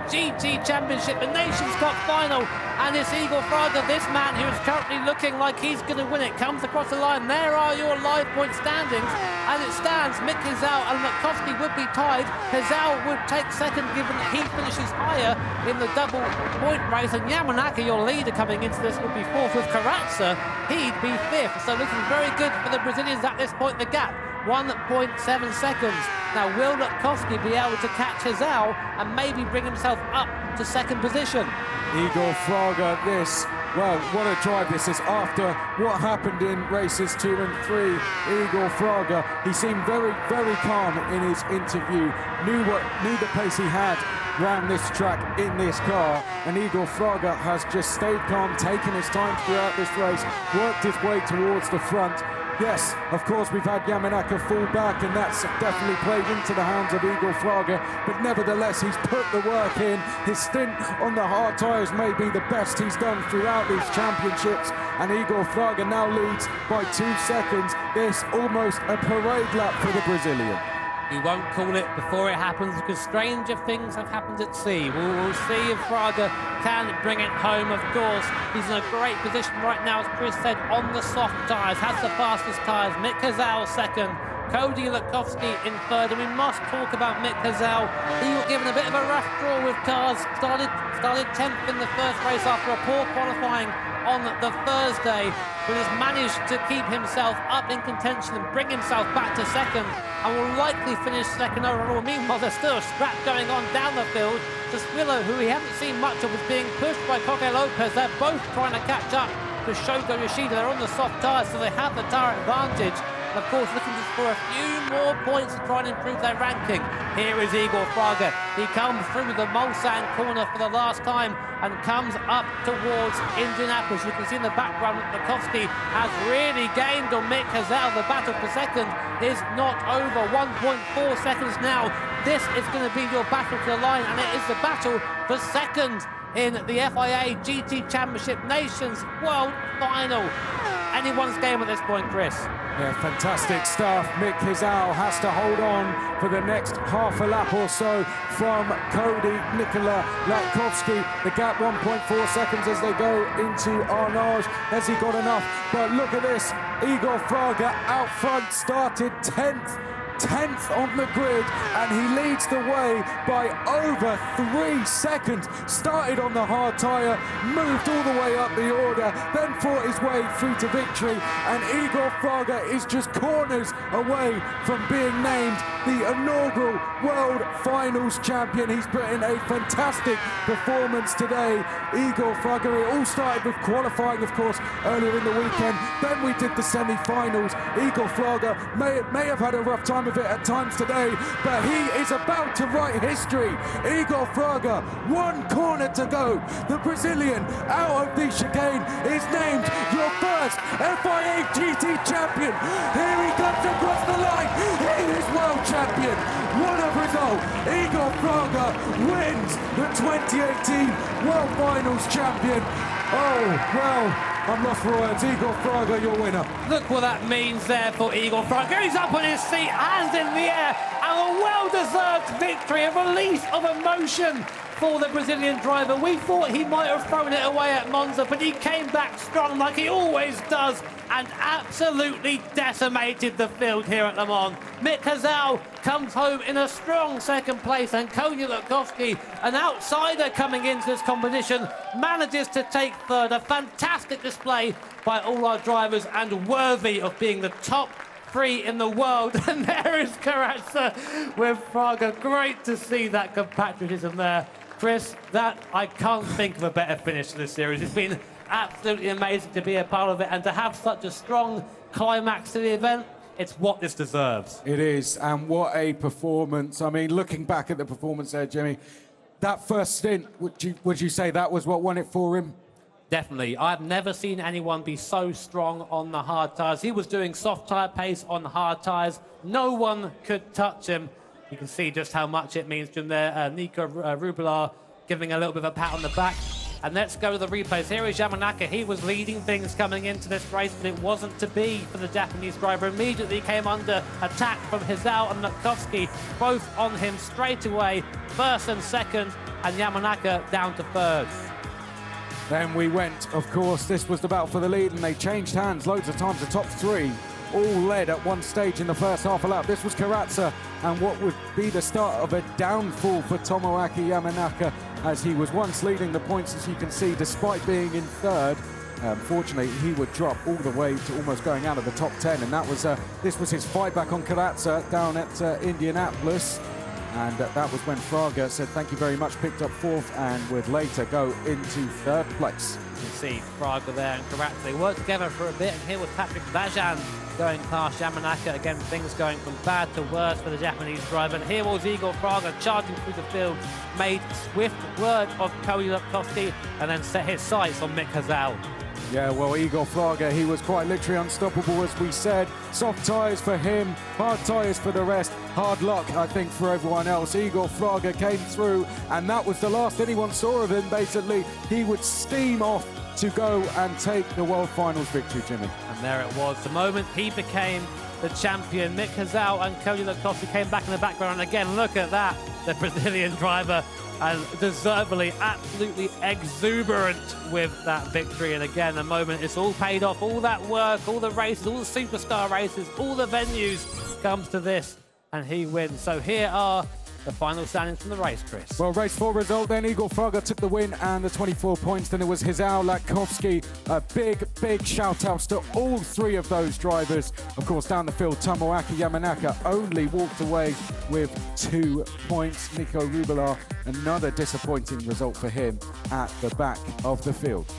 GT Championship, the Nations Cup final, and it's I.Fraga, this man who is currently looking like he's going to win it, comes across the line. There are your live point standings. As it stands, Mick Hizal and Lukowski would be tied. Hizal would take second, given that he finishes higher in the double point race, and Yamanaka, your leader coming into this, would be fourth. With Karatsa, he'd be fifth. So looking very good for the Brazilians at this point. The gap 1.7 seconds. Now, will Lukowski be able to catch Hizal and maybe bring himself up to second position? I.Fraga, this, well, what a drive this is. After what happened in races 2 and 3, I.Fraga, he seemed very, very calm in his interview, knew the pace he had around this track in this car, and I.Fraga has just stayed calm, taken his time throughout this race, worked his way towards the front. Yes, of course, we've had Yamanaka fall back, and that's definitely played into the hands of I.Fraga, but nevertheless, he's put the work in. His stint on the hard tyres may be the best he's done throughout these championships, and I.Fraga now leads by 2 seconds. This almost a parade lap for the Brazilian. We won't call it before it happens, because stranger things have happened at sea. We'll see if Fraga can bring it home, of course. He's in a great position right now, as Chris said, on the soft tyres, has the fastest tyres. Mick Hizal second, Cody Lukowski in third, and we must talk about Mick Hizal. He was given a bit of a rough draw with cars, started 10th in the first race after a poor qualifying on the Thursday, but has managed to keep himself up in contention and bring himself back to second, and will likely finish second overall. Meanwhile, there's still a scrap going on down the field. Swiller, who we haven't seen much of, is being pushed by Koke Lopez. They're both trying to catch up to Shogo Yoshida. They're on the soft tyres, so they have the tyre advantage. And of course, looking for a few more points to try and improve their ranking. Here is I.Fraga. He comes through the Mulsanne corner for the last time and comes up towards Indianapolis. You can see in the background that Lukowski has really gained on Mick Hizal. The battle for second is not over. 1.4 seconds now. This is going to be your battle to the line, and it is the battle for second in the FiA GT Championship Nations World Final. Anyone's game at this point, Chris. Yeah, fantastic stuff. Mick Hizal has to hold on for the next half a lap or so from Cody Nikola Latkovsky. The gap 1.4 seconds as they go into Arnage. Has he got enough? But look at this. I.Fraga out front started 10th on the grid, and he leads the way by over 3 seconds. Started on the hard tyre, moved all the way up the order, then fought his way through to victory, and I.Fraga is just corners away from being named the inaugural World Finals champion. He's put in a fantastic performance today. I.Fraga, it all started with qualifying, of course, earlier in the weekend. Then we did the semi-finals. I.Fraga may have had a rough time of it at times today, but he is about to write history. I.Fraga, 1 corner to go. The Brazilian out of the chicane is named your first FiA GT champion. Here he comes across the line. He is world champion. What a result. I.Fraga wins the 2018 World Finals champion. Oh, well, I'm lost for words. I.Fraga, your winner. Look what that means there for I.Fraga. He's up on his feet, hands in the air, and a well-deserved victory, a release of emotion for the Brazilian driver. We thought he might have thrown it away at Monza, but he came back strong like he always does and absolutely decimated the field here at Le Mans. Mick Hizal comes home in a strong second place, and Cody Lukowski, an outsider coming into this competition, manages to take third. A fantastic display by all our drivers and worthy of being the top 3 in the world. And there is Karatsa with Fraga. Great to see that compatriotism there. Chris, I can't think of a better finish to this series. It's been absolutely amazing to be a part of it, and to have such a strong climax to the event. It's what this deserves. It is, and what a performance. I mean, looking back at the performance there, Jimmy, that first stint, would you say that was what won it for him? Definitely. I've never seen anyone be so strong on the hard tyres. He was doing soft tyre pace on hard tyres. No one could touch him. You can see just how much it means to him there. Nico Rubelar giving a little bit of a pat on the back. And let's go to the replays. Here is Yamanaka. He was leading things coming into this race, but it wasn't to be for the Japanese driver. Immediately came under attack from Hizao and Matkowski, both on him straight away, first and second, and Yamanaka down to third. Then we went, of course, this was the battle for the lead, and they changed hands loads of times. The top three all led at one stage in the first half a lap. This was Karatsa, and what would be the start of a downfall for Tomoaki Yamanaka, as he was once leading the points, as you can see, despite being in third. Unfortunately, he would drop all the way to almost going out of the top 10, and that was this was his fight back on Karatsa down at Indianapolis. And that was when Fraga said thank you very much, picked up fourth, and would later go into third place. You can see Fraga there and Karatsa, they worked together for a bit, and here was Patrick Vajan going past Yamanaka. Again, things going from bad to worse for the Japanese driver. And here was Igor Fraga charging through the field, made swift work of Cody Lepkowski, and then set his sights on Mick Hizao. Yeah, well, Igor Fraga, he was quite literally unstoppable, as we said. Soft tyres for him, hard tyres for the rest. Hard luck, I think, for everyone else. Igor Fraga came through, and that was the last anyone saw of him, basically. He would steam off to go and take the World Finals victory, Jimmy. And there it was, the moment he became the champion. Mick Hizao and Cody Lepkowski came back in the background, and again, look at that. The Brazilian driver, and deservedly, absolutely exuberant with that victory. And again, the moment it's all paid off, all that work, all the races, all the superstar races, all the venues, comes to this, and he wins. So here are the final standings from the race, Chris. Well, race 4 result then. Igor Fraga took the win and the 24 points. Then it was Hizao, Latkovsky. Big shout-outs to all three of those drivers. Of course, down the field, Tomoaki Yamanaka only walked away with 2 points. Nico Rubelar, another disappointing result for him at the back of the field.